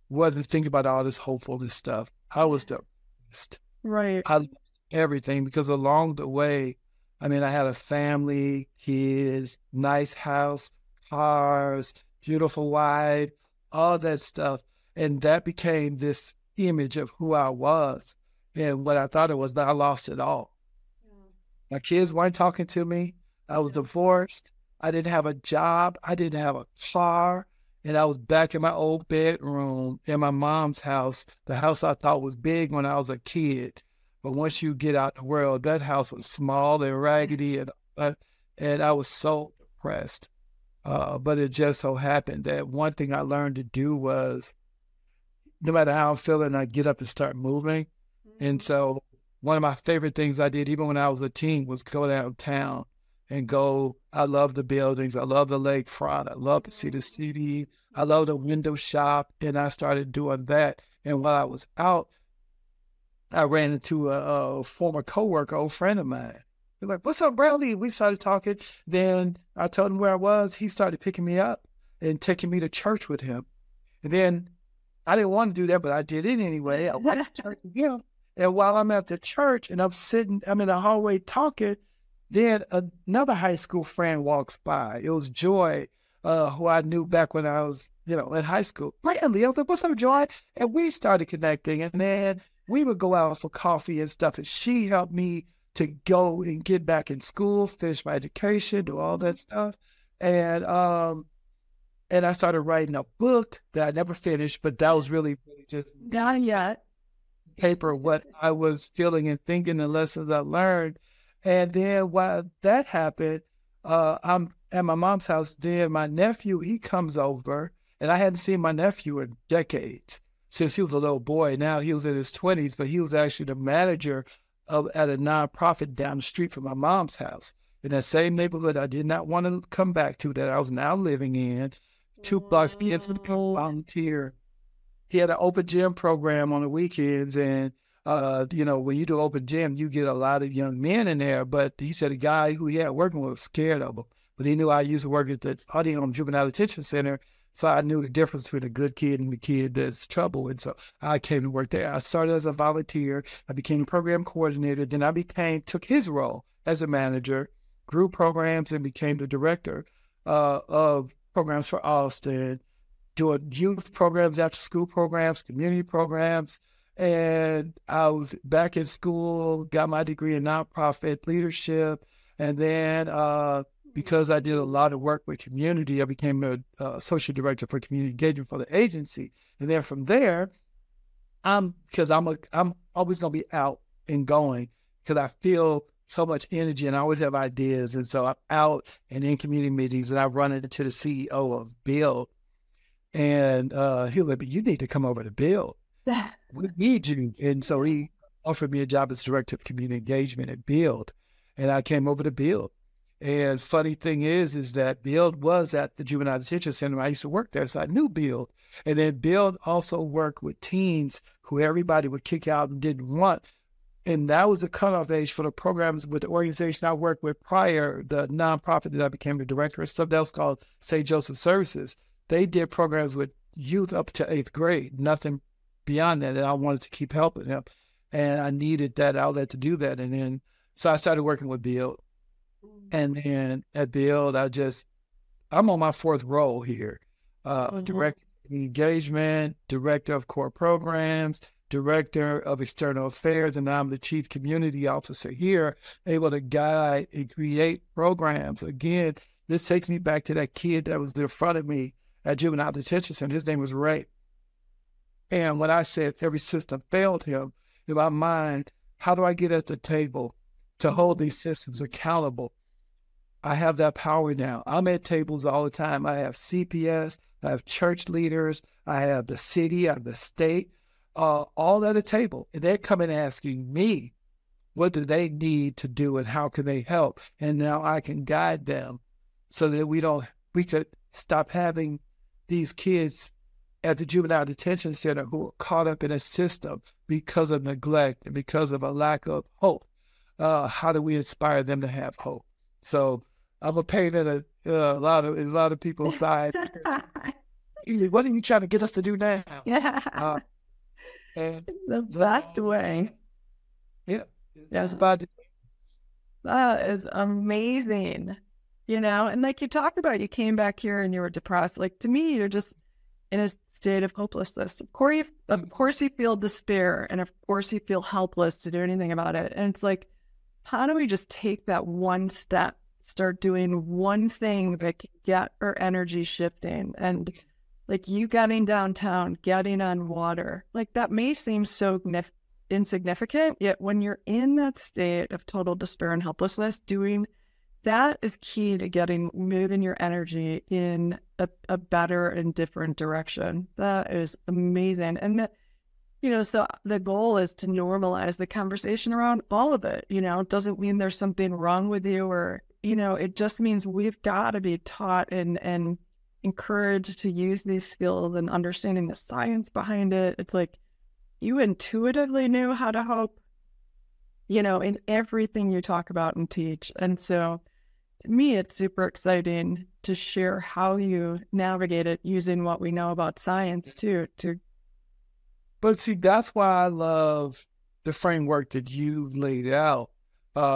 wasn't thinking about all this hopefulness stuff. I was depressed. Right. I lost everything because along the way, I had a family, kids, nice house, cars, beautiful wife, all that stuff. And that became this image of who I was and what I thought it was, but I lost it all. Yeah. My kids weren't talking to me. I was divorced. I didn't have a job. I didn't have a car. And I was back in my old bedroom in my mom's house, the house I thought was big when I was a kid. But once you get out in the world, that house was small and raggedy, and I was so depressed. But it just so happened that one thing I learned to do was, no matter how I'm feeling, I get up and start moving. And so one of my favorite things I did, even when I was a teen, was go downtown and go. I love the buildings. I love the lakefront. I love to see the city. I love the window shop. And I started doing that. And while I was out, I ran into a former coworker, old friend of mine. He's like, "What's up, Bradley?" We started talking. Then I told him where I was. He started picking me up and taking me to church with him. And then I didn't want to do that, but I did it anyway. I went to church again. And while I'm at the church and I'm in the hallway talking, then another high school friend walks by. It was Joy, who I knew back when I was, in high school. Bradley, I was like, "What's up, Joy?" And we started connecting. And then we would go out for coffee and stuff. And she helped me to go and get back in school, finish my education, do all that stuff. And I started writing a book that I never finished, but that was really just not yet paper, what I was feeling and thinking, the lessons I learned. And then while that happened, I'm at my mom's house. Then my nephew, he comes over, and I hadn't seen my nephew in decades since he was a little boy. Now he was in his 20s, but he was actually the manager at a nonprofit down the street from my mom's house in that same neighborhood I did not want to come back to, that I was now living in. 2 blocks being to become a volunteer. He had an open gym program on the weekends, and when you do open gym, you get a lot of young men in there. But he said a guy who he had working with was scared of him. But he knew I used to work at the Audion Juvenile Detention Center, so I knew the difference between a good kid and the kid that's trouble. And so I came to work there. I started as a volunteer. I became a program coordinator. Then I took his role as a manager, grew programs, and became the director of programs for Austin, doing youth programs, after school programs, community programs. And I was back in school, got my degree in nonprofit leadership. And then because I did a lot of work with community, I became an associate director for community engagement for the agency. And then from there, because I'm always going to be out and going, because I feel so much energy and I always have ideas. And so I'm out and in community meetings, and I run into the CEO of Build. And he was like, "But you need to come over to Build. We need you." And so he offered me a job as director of community engagement at Build. And I came over to Build. And funny thing is that Build was at the Juvenile Detention Center. I used to work there, so I knew Build. And then Build also worked with teens who everybody would kick out and didn't want. And that was the cutoff age for the programs with the organization I worked with prior, the nonprofit that I became the director of stuff. That was called St. Joseph Services. They did programs with youth up to 8th grade, nothing beyond that. And I wanted to keep helping them. And I needed that outlet to do that. And then, so I started working with Build. And then at Build, I'm on my 4th role here. Director of engagement, director of core programs, director of external affairs, and I'm the chief community officer here, able to guide and create programs. Again, this takes me back to that kid that was in front of me at Juvenile Detention Center. His name was Ray. And when I said every system failed him, in my mind, how do I get at the table to hold these systems accountable? I have that power now. I'm at tables all the time. I have CPS, I have church leaders, I have the city, I have the state, all at a table. And they're coming asking me, what do they need to do and how can they help? And now I can guide them so that we could stop having these kids at the Juvenile Detention Center who are caught up in a system because of neglect and because of a lack of hope. How do we inspire them to have hope? So I'm a pain in a lot of people's side. What are you trying to get us to do now? Yeah. And the best way. Yeah. That's about it. That is amazing. And like you talked about, you came back here and you were depressed. Like, to me, you're just in a state of hopelessness. Of course you feel despair, and of course you feel helpless to do anything about it. And it's like, how do we just take that one step, start doing one thing that can get our energy shifting? And like you getting downtown, getting on water, like that may seem so insignificant. Yet when you're in that state of total despair and helplessness, doing that is key to moving your energy in a better and different direction. That is amazing. And that, so the goal is to normalize the conversation around all of it. It doesn't mean there's something wrong with you, or, it just means we've got to be taught and encouraged to use these skills and understanding the science behind it. It's like you intuitively knew how to hope, in everything you talk about and teach. And so to me, it's super exciting to share how you navigate it using what we know about science too. But see, that's why I love the framework that you laid out,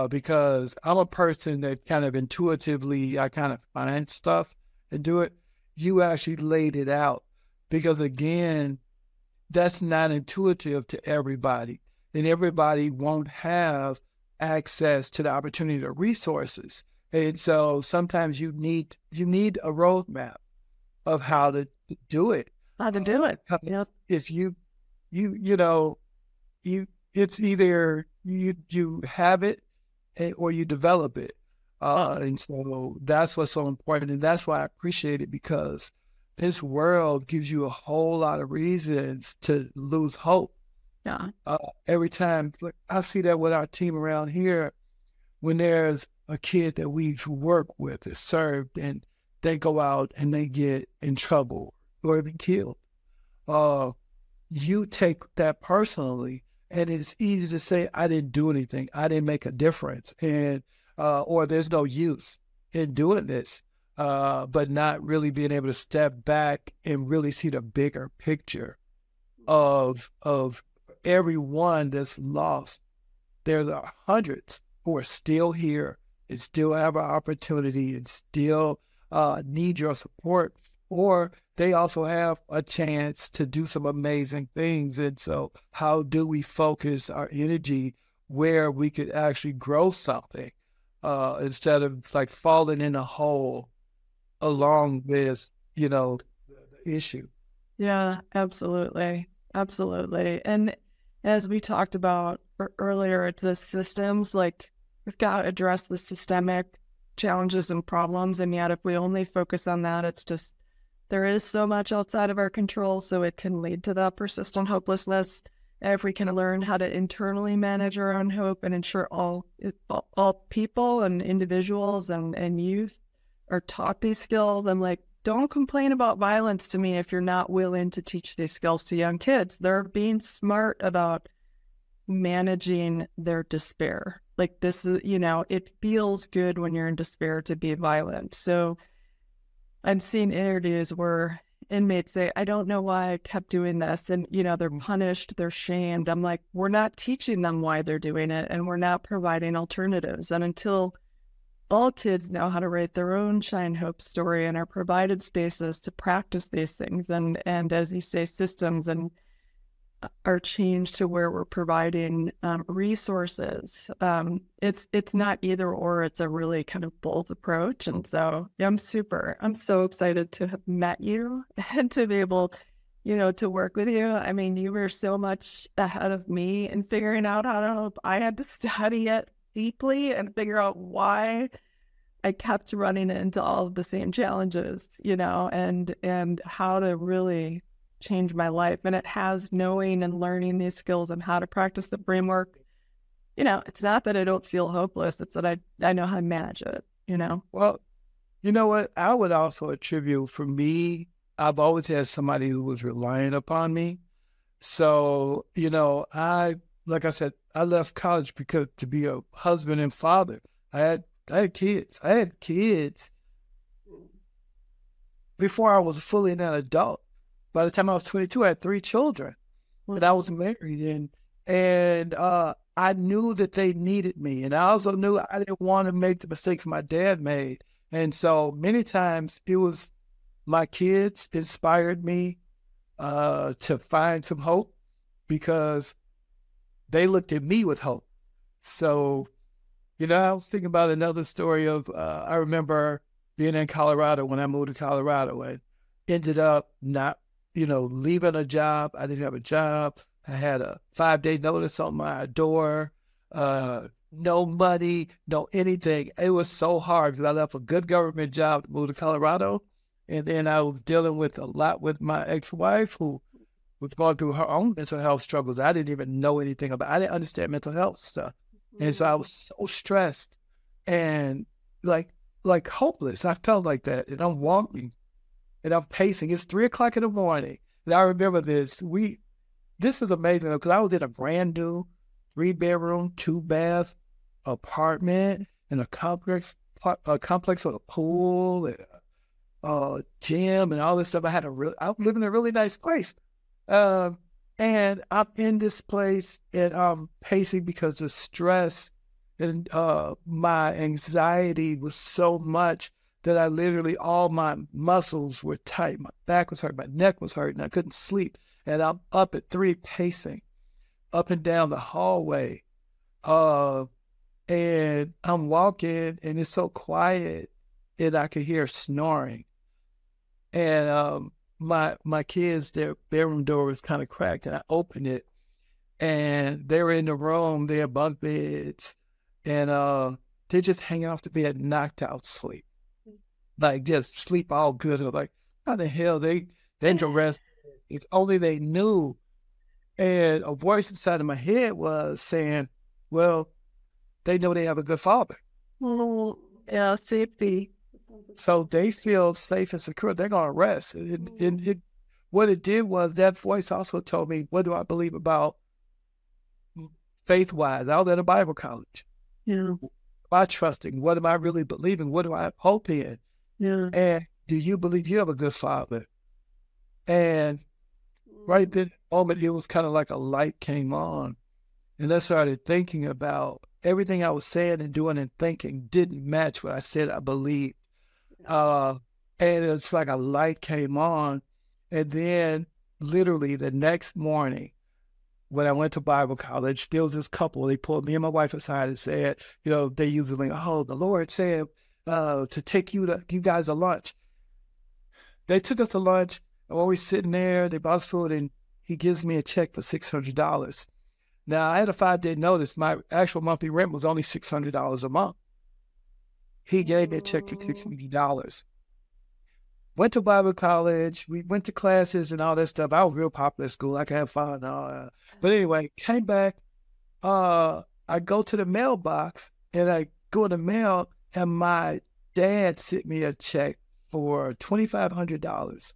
because I'm a person that kind of intuitively, I kind of find stuff and do it. You actually laid it out because, again, that's not intuitive to everybody, and everybody won't have access to the opportunity or resources. And so sometimes you need a roadmap of how to do it. How to do it. If it's either you have it or you develop it. And so that's what's so important. And that's why I appreciate it, because this world gives you a whole lot of reasons to lose hope. Yeah. Every time, I see that with our team around here, when there's a kid that we work with is served and they go out and they get in trouble or be killed. You take that personally, and it's easy to say, I didn't do anything. I didn't make a difference. And, or there's no use in doing this, but not really being able to step back and really see the bigger picture of everyone that's lost. There are hundreds who are still here and still have an opportunity and still need your support, or they also have a chance to do some amazing things. And so how do we focus our energy where we could actually grow something instead of like falling in a hole along with, the issue? Yeah, absolutely. Absolutely. And as we talked about earlier, it's the systems, like we've got to address the systemic challenges and problems. And yet if we only focus on that, it's just, there is so much outside of our control, so it can lead to that persistent hopelessness. And if we can learn how to internally manage our own hope and ensure all people and individuals and youth are taught these skills, I'm like, don't complain about violence to me if you're not willing to teach these skills to young kids. They're being smart about managing their despair. Like this is, it feels good when you're in despair to be violent. So I'm seeing interviews where inmates say, I don't know why I kept doing this. And, they're punished, they're shamed. I'm like, we're not teaching them why they're doing it, and we're not providing alternatives. And until all kids know how to write their own shine hope story and are provided spaces to practice these things, and as you say, systems and are changed to where we're providing resources. It's not either or, it's a really kind of both approach. And so I'm so excited to have met you and to be able, to work with you. I mean, you were so much ahead of me in figuring out how to help. I had to study it deeply and figure out why I kept running into all of the same challenges, and how to really change my life. And it has knowing and learning these skills and how to practice the framework. It's not that I don't feel hopeless, it's that I know how to manage it, Well, you know what? I would also attribute, for me, I've always had somebody who was relying upon me. So, like I said, I left college because to be a husband and father. I had kids. I had kids before I was fully an adult. By the time I was 22, I had 3 children, and I was married, and I knew that they needed me, and I also knew I didn't want to make the mistakes my dad made. And so many times it was my kids inspired me to find some hope, because they looked at me with hope. So, I was thinking about another story of, I remember being in Colorado when I moved to Colorado and ended up not, leaving a job. I didn't have a job. I had a 5-day notice on my door, no money, no anything. It was so hard because I left a good government job to move to Colorado. And then I was dealing with a lot with my ex-wife who was going through her own mental health struggles. I didn't even know anything about. I didn't understand mental health stuff. And so I was so stressed and like hopeless. I felt like that. And I'm walking and I'm pacing. It's 3:00 in the morning. And I remember this. This is amazing because I was in a brand new 3-bedroom, 2-bath apartment in a complex with a pool and gym and all this stuff. I was living in a really nice place. And I'm in this place and I'm pacing because the stress and my anxiety was so much that I literally, all my muscles were tight. My back was hurt, my neck was hurt, and I couldn't sleep. And I'm up at 3 pacing up and down the hallway. And I'm walking and it's so quiet and I could hear snoring. And my kids, their bedroom door was kind of cracked and I opened it and they were in the room, they had bunk beds and they're just hanging off the bed, knocked out sleep. Like just sleep all good. I was like, how the hell they can rest? If only they knew. And a voice inside of my head was saying, well, they know they have a good father. Oh, yeah, safety. So they feel safe and secure. They're going to rest. And what it did was that voice also told me, what do I believe about faith-wise? I was at a Bible college. Yeah. Am I trusting? What am I really believing? What do I hope in? Yeah. And do you believe you have a good father? And right then, moment, it was kind of like a light came on. And I started thinking about everything I was saying and doing and thinking didn't match what I said I believed. And it's like a light came on. And then literally the next morning, when I went to Bible college, there was this couple, they pulled me and my wife aside and said, they usually, the Lord said to take you guys to lunch. They took us to lunch. I'm always sitting there, they bought us food, and he gives me a check for $600. Now, I had a 5-day notice. My actual monthly rent was only $600 a month. He gave me a check for $600. Went to Bible college. We went to classes and all that stuff. I was real popular at school. I could have fun. But anyway, came back. I go to the mailbox, and I go in the mail, and my dad sent me a check for $2,500.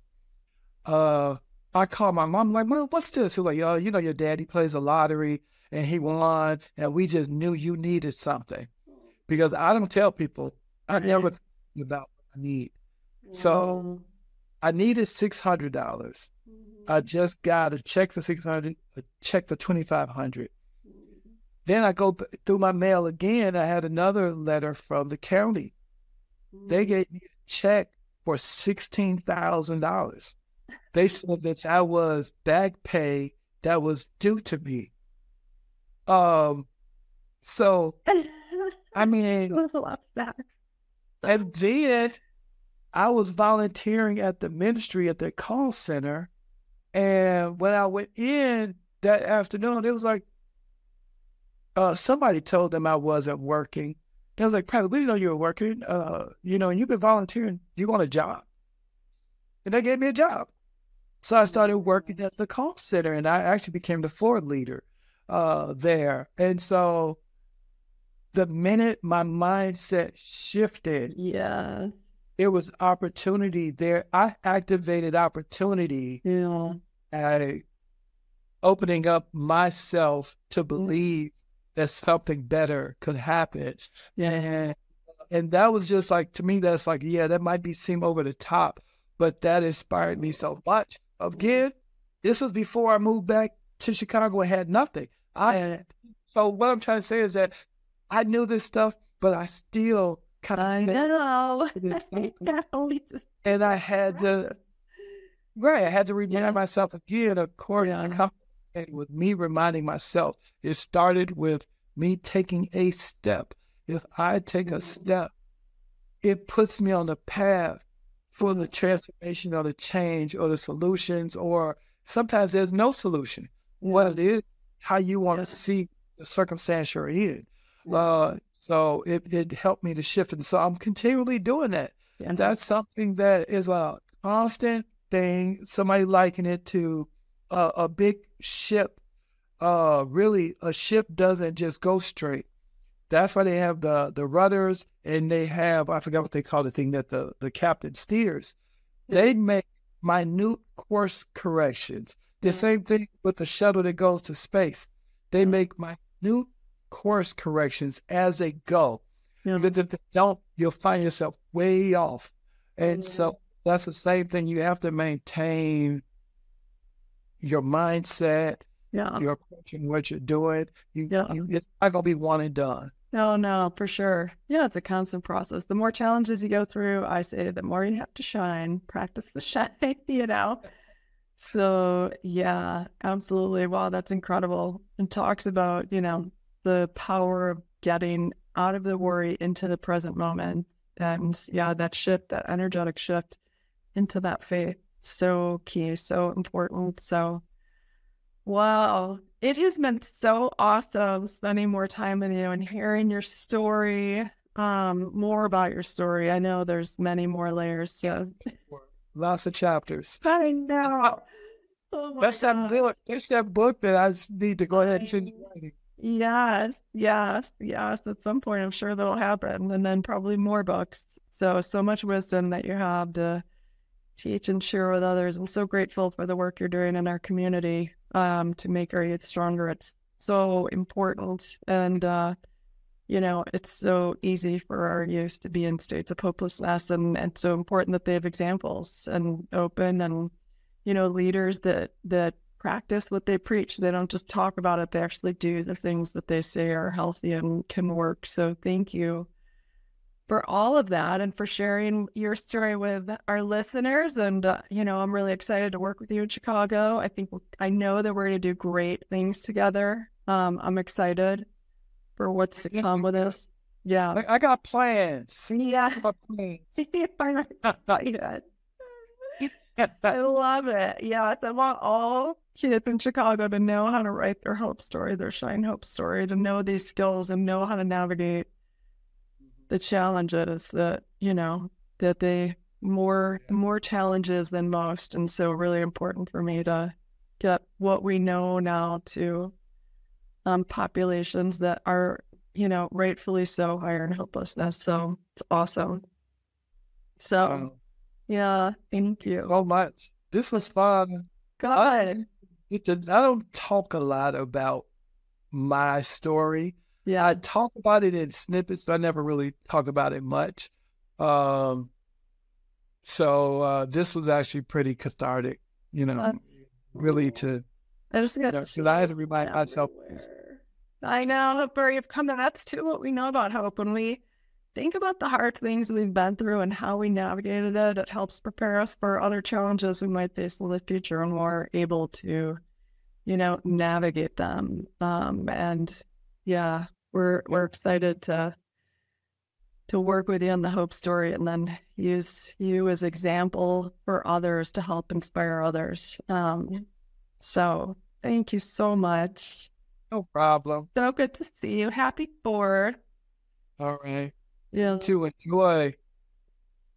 I called my mom, like, Mom, what's this? He's like, your daddy plays a lottery and he won and we just knew you needed something. Because I don't tell people, I never think about what I need. So I needed $600. I just got a check for $600, a check for $2,500. Then I go through my mail again. I had another letter from the county. They gave me a check for $16,000. They said that I was back pay that was due to me. So, I mean, and then I was volunteering at the ministry at the call center. And when I went in that afternoon, it was like, somebody told them I wasn't working. And I was like, Patty, we didn't know you were working. You've been volunteering. You want a job? And they gave me a job. So I started working at the call center, and I actually became the floor leader there. And so the minute my mindset shifted, there was opportunity there. I activated opportunity, opening up myself to believe that something better could happen. And that was just like, to me, that's like, that might seem over the top, but that inspired me so much. Again, this was before I moved back to Chicago and had nothing. So what I'm trying to say is that I knew this stuff, but I still kind of know. And I had to remind myself again, of course, with me reminding myself. It started with me taking a step. If I take a step, it puts me on the path for the transformation or the change or the solutions, or sometimes there's no solution. what it is, how you want to see the circumstance you're in. So it helped me to shift. And so I'm continually doing that. And that's something that is a constant thing. Somebody likened it to a big ship. Really, a ship doesn't just go straight. That's why they have the rudders, and they have, I forgot what they call the thing that the captain steers. They make minute course corrections. The same thing with the shuttle that goes to space. They make minute course corrections as they go. Because if they don't, you'll find yourself way off. And so that's the same thing. You have to maintain your mindset, your approach and what you're doing. It's not going to be one and done. No, for sure. Yeah, it's a constant process. The more challenges you go through, I say, the more you have to shine, practice the shine, So, yeah, absolutely. Wow, that's incredible. And talks about, the power of getting out of the worry into the present moment. And yeah, that shift, that energetic shift into that faith. So key, so important. So, wow. It has been so awesome spending more time with you and hearing your story, more about your story. I know there's many more layers. So. Lots of chapters. I know. Oh that's that book that I need to go ahead and finish writing. Yes. At some point, I'm sure that'll happen. And then probably more books. So much wisdom that you have to teach and share with others. I'm so grateful for the work you're doing in our community to make our youth stronger. It's so important. And, it's so easy for our youth to be in states of hopelessness, and it's so important that they have examples and open and, leaders that practice what they preach. They don't just talk about it. They actually do the things that they say are healthy and can work. So thank you for all of that and for sharing your story with our listeners. And, I'm really excited to work with you in Chicago. I know that we're going to do great things together. I'm excited for what's to come with us. Yeah. I got plans. Yeah. I love it. Yes, I want all kids in Chicago to know how to write their hope story, their shine hope story, to know these skills and know how to navigate the challenges that, that they more challenges than most. And so really important for me to get what we know now to populations that are, rightfully so higher in hopelessness. So it's awesome. So yeah, thank you so much. This was fun. God. I don't talk a lot about my story. Yeah, I talk about it in snippets, but I never really talk about it much. So this was actually pretty cathartic, really to. I just got. I had to remind myself. I know, but you've come to. That's too what we know about hope. When we think about the hard things we've been through and how we navigated it, it helps prepare us for other challenges we might face in the future, and we're able to, navigate them. And yeah, we're excited to work with you on the hope story, and then use you as example for others to help inspire others. So thank you so much. No problem. So good to see you. Happy 4th. All right. Yeah. To enjoy.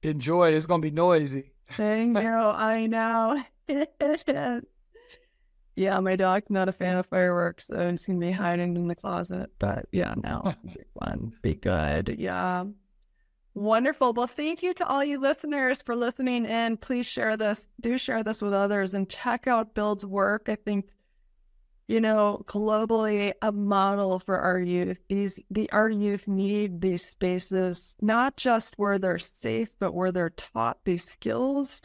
It's going to be noisy. Thank you. I know. Yeah, my dog's not a fan of fireworks, so he's going to be hiding in the closet. But yeah, no, be fun. Be good. Yeah. Wonderful. Well, thank you to all you listeners for listening in. Please share this. Do share this with others and check out Build's work. I think, globally a model for our youth. Our youth need these spaces, not just where they're safe, but where they're taught these skills,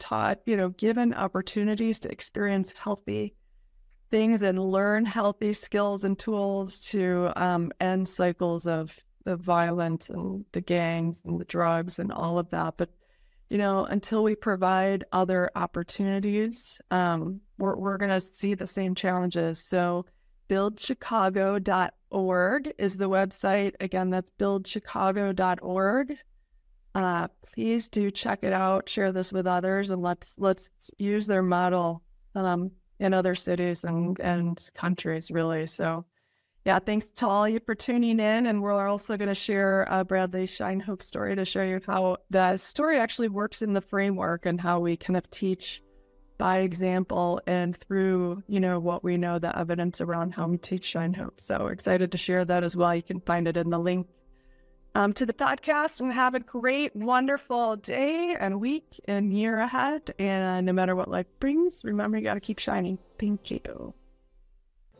given opportunities to experience healthy things and learn healthy skills and tools to end cycles of the violence and the gangs and the drugs and all of that. But, until we provide other opportunities, we're going to see the same challenges. So buildchicago.org is the website. Again, that's buildchicago.org. Please do check it out, share this with others, and let's use their model in other cities and countries, really. So yeah, thanks to all you for tuning in. And we're also going to share Bradley's Shine Hope story to show you how the story actually works in the framework and how we kind of teach by example and through, what we know, the evidence around how we teach Shine Hope. So excited to share that as well. You can find it in the link to the podcast, and have a great, wonderful day and week and year ahead. And no matter what life brings, remember, you got to keep shining. Thank you.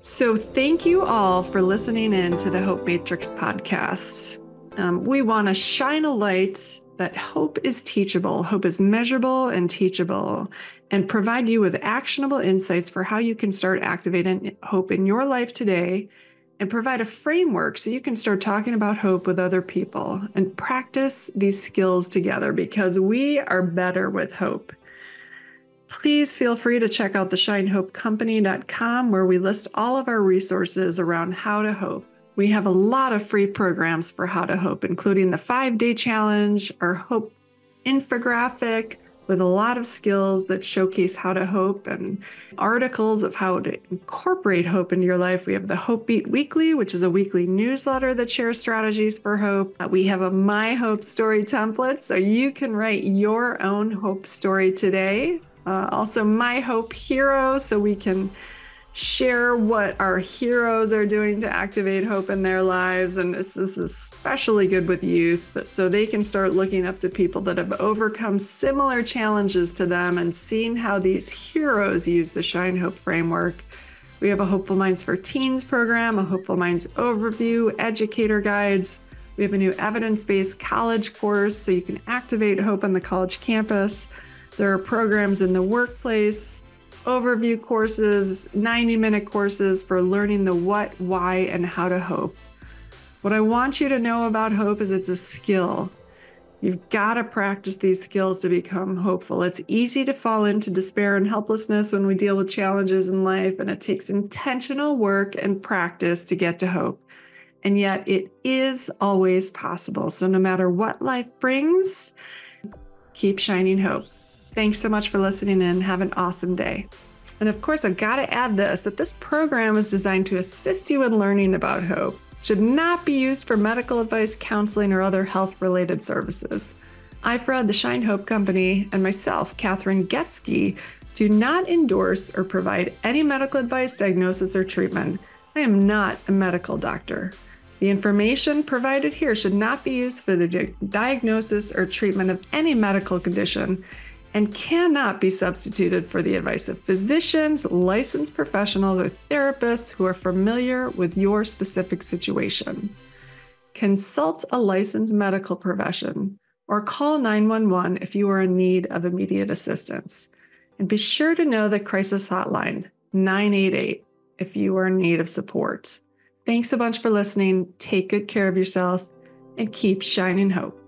So thank you all for listening in to the Hope Matrix podcast. We want to shine a light that hope is teachable, hope is measurable and teachable, and provide you with actionable insights for how you can start activating hope in your life today, and provide a framework so you can start talking about hope with other people and practice these skills together, because we are better with hope. Please feel free to check out the shinehopecompany.com, where we list all of our resources around how to hope. We have a lot of free programs for how to hope, including the 5-day challenge, our hope infographic with a lot of skills that showcase how to hope, and articles of how to incorporate hope into your life. We have the Hope Beat Weekly, which is a weekly newsletter that shares strategies for hope. We have a My Hope Story template, so you can write your own hope story today. Also, My Hope Hero, so we can share what our heroes are doing to activate hope in their lives. And this is especially good with youth, so they can start looking up to people that have overcome similar challenges to them and seeing how these heroes use the Shine Hope framework. We have a Hopeful Minds for Teens program, a Hopeful Minds overview, educator guides. We have a new evidence-based college course, so you can activate hope on the college campus. There are programs in the workplace, overview courses, 90-minute courses for learning the what, why, and how to hope. What I want you to know about hope is it's a skill. You've got to practice these skills to become hopeful. It's easy to fall into despair and helplessness when we deal with challenges in life, and it takes intentional work and practice to get to hope. And yet it is always possible. So no matter what life brings, keep shining hope. Thanks so much for listening in. Have an awesome day. And of course, I've got to add that this program is designed to assist you in learning about hope. It should not be used for medical advice, counseling, or other health-related services. IFRA, the Shine Hope Company, and myself, Kathryn Goetzke, do not endorse or provide any medical advice, diagnosis, or treatment. I am not a medical doctor. The information provided here should not be used for the diagnosis or treatment of any medical condition, and cannot be substituted for the advice of physicians, licensed professionals, or therapists who are familiar with your specific situation. Consult a licensed medical profession or call 911 if you are in need of immediate assistance. And be sure to know the crisis hotline, 988, if you are in need of support. Thanks a bunch for listening. Take good care of yourself and keep shining hope.